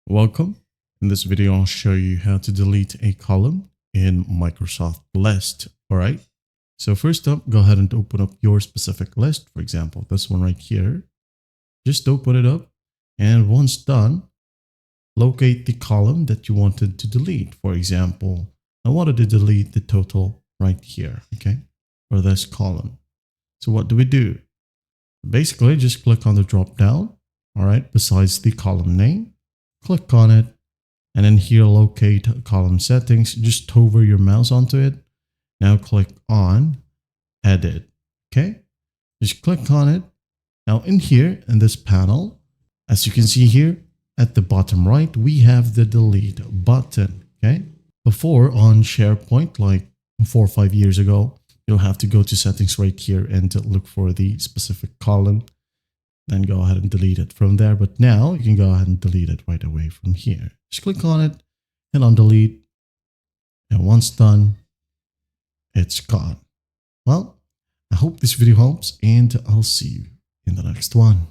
Welcome. In this video, I'll show you how to delete a column in Microsoft List. All right. So first up, go ahead and open up your specific list. For example, this one right here. Just open it up. And once done, locate the column that you wanted to delete. For example, I wanted to delete the total right here. Okay. For this column. So what do? Basically, just click on the drop down. All right. Besides the column name. Click on it, and then here locate column settings. Just hover your mouse onto it. Now click on edit. Okay, just click on it. Now in here in this panel, as you can see here at the bottom right, we have the delete button. Okay, before on SharePoint, like 4 or 5 years ago, you'll have to go to settings right here and look for the specific column. Then go ahead and delete it from there. But now you can go ahead and delete it right away from here. Just click on it and on delete. And once done, it's gone. Well, I hope this video helps and I'll see you in the next one.